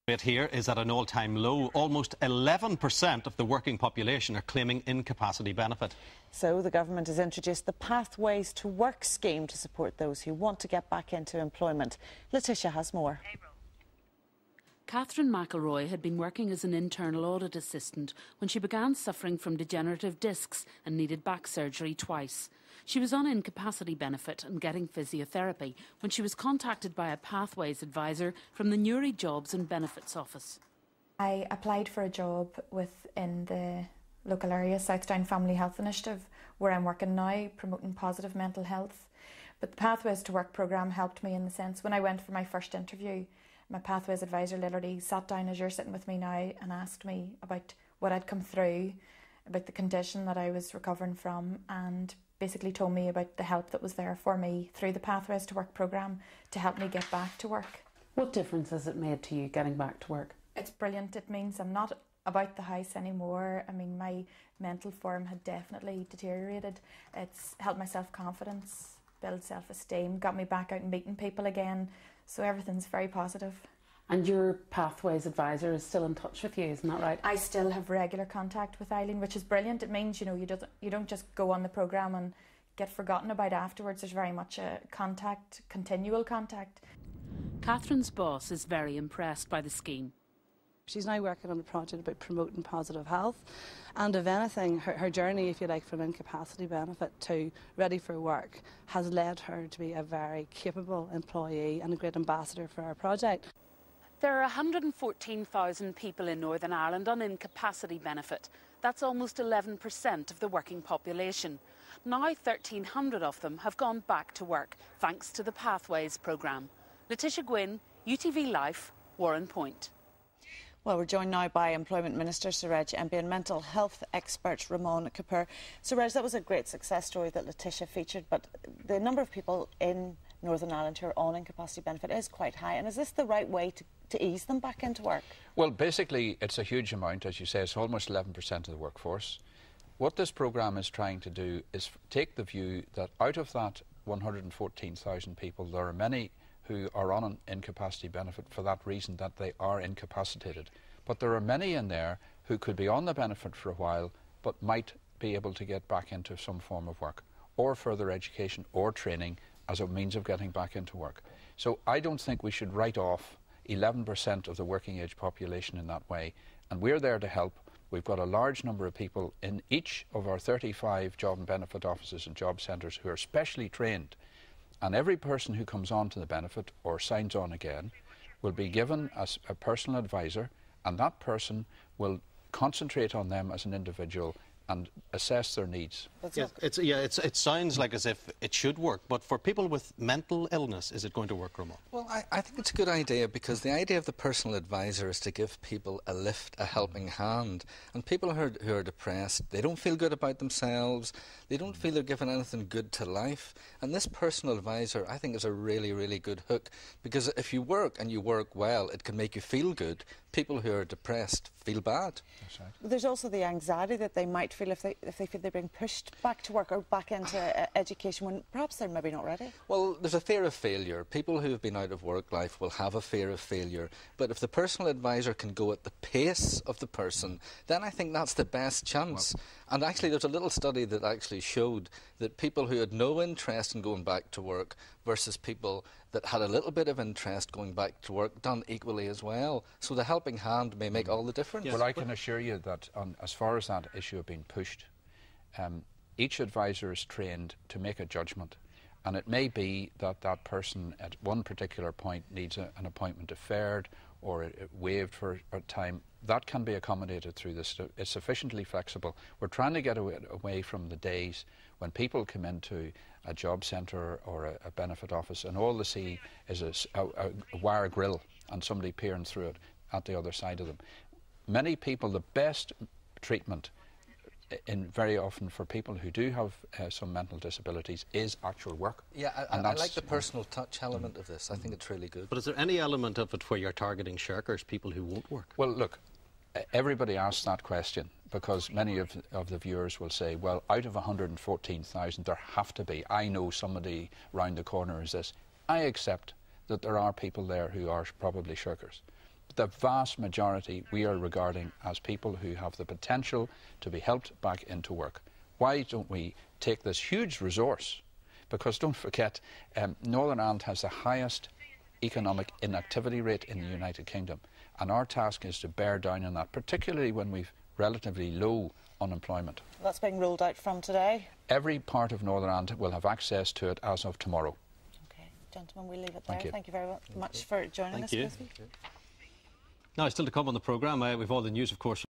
Rate here is at an all-time low. Almost 11% of the working population are claiming incapacity benefit. So the government has introduced the Pathways to Work scheme to support those who want to get back into employment. Letitia has more. Catherine McElroy had been working as an internal audit assistant when she began suffering from degenerative discs and needed back surgery twice. She was on incapacity benefit and getting physiotherapy when she was contacted by a Pathways advisor from the Newry Jobs and Benefits Office. I applied for a job within the local area, Southdown Family Health Initiative, where I'm working now, promoting positive mental health. But the Pathways to Work programme helped me in the sense when I went for my first interview, my Pathways advisor literally sat down as you're sitting with me now and asked me about what I'd come through, about the condition that I was recovering from, and basically told me about the help that was there for me through the Pathways to Work programme to help me get back to work. What difference has it made to you getting back to work? It's brilliant. It means I'm not about the house anymore. I mean, my mental form had definitely deteriorated. It's helped my self-confidence, build self-esteem, got me back out and meeting people again. So everything's very positive. And your Pathways advisor is still in touch with you, isn't that right? I still have regular contact with Eileen, which is brilliant. It means, you don't just go on the programme and get forgotten about afterwards. There's very much a contact, continual contact. Catherine's boss is very impressed by the scheme. She's now working on a project about promoting positive health, and if anything, her journey, if you like, from incapacity benefit to ready for work has led her to be a very capable employee and a great ambassador for our project. There are 114,000 people in Northern Ireland on incapacity benefit. That's almost 11% of the working population. Now 1,300 of them have gone back to work thanks to the Pathways programme. Letitia Gwynn, UTV Life, Warren Point. Well, we're joined now by Employment Minister Surej MP and mental health expert Ramon Kapoor. Surej, that was a great success story that Letitia featured, but the number of people in Northern Ireland who are on incapacity benefit is quite high. And is this the right way to ease them back into work? Well, basically, it's a huge amount. As you say, it's almost 11% of the workforce. What this programme is trying to do is take the view that out of that 114,000 people, there are many who are on an incapacity benefit for that reason, that they are incapacitated. But there are many in there who could be on the benefit for a while, but might be able to get back into some form of work, or further education or training as a means of getting back into work. So I don't think we should write off 11% of the working age population in that way. And we're there to help. We've got a large number of people in each of our 35 job and benefit offices and job centres who are specially trained. And every person who comes on to the benefit or signs on again will be given a personal advisor, and that person will concentrate on them as an individual and assess their needs. It sounds like as if it should work, but for people with mental illness, is it going to work, Ramon? Well, I think it's a good idea, because the idea of the personal advisor is to give people a lift, a helping hand. And people who are depressed, they don't feel good about themselves, they don't feel they're giving anything good to life. And this personal advisor, I think, is a really, really good hook, because if you work and you work well, it can make you feel good. People who are depressed feel bad. That's right. There's also the anxiety that they might feel if they feel they're being pushed back to work or back into education when perhaps they're maybe not ready. Well, there's a fear of failure. People who have been out of work life will have a fear of failure. But if the personal advisor can go at the pace of the person, then I think that's the best chance. And actually, there's a little study that actually showed that people who had no interest in going back to work versus people that had a little bit of interest going back to work done equally as well. So the helping hand may make all the difference. Yes. Well, I can assure you that as far as that issue of being pushed, each advisor is trained to make a judgment. And it may be that that person at one particular point needs an appointment deferred or waived for a time. That can be accommodated through this. It's sufficiently flexible. We're trying to get away from the days when people come into a job centre or a benefit office and all they see is a wire grill and somebody peering through it at the other side of them. Many people, the best treatment very often for people who do have some mental disabilities is actual work. Yeah, I like the personal touch element of this. I think it's really good. But is there any element of it where you're targeting shirkers, people who won't work? Well, look, everybody asks that question because many of the viewers will say, well, out of 114,000 there have to be. I know somebody round the corner is this. I accept that there are people there who are probably shirkers. the vast majority we are regarding as people who have the potential to be helped back into work. Why don't we take this huge resource? Because don't forget, Northern Ireland has the highest economic inactivity rate in the United Kingdom, and our task is to bear down on that, particularly when we've relatively low unemployment. That's being rolled out from today? Every part of Northern Ireland will have access to it as of tomorrow. Okay, gentlemen, we'll leave it there. Thank you. Thank you very much for joining us. Thank you. Now, still to come on the programme, we've all the news, of course.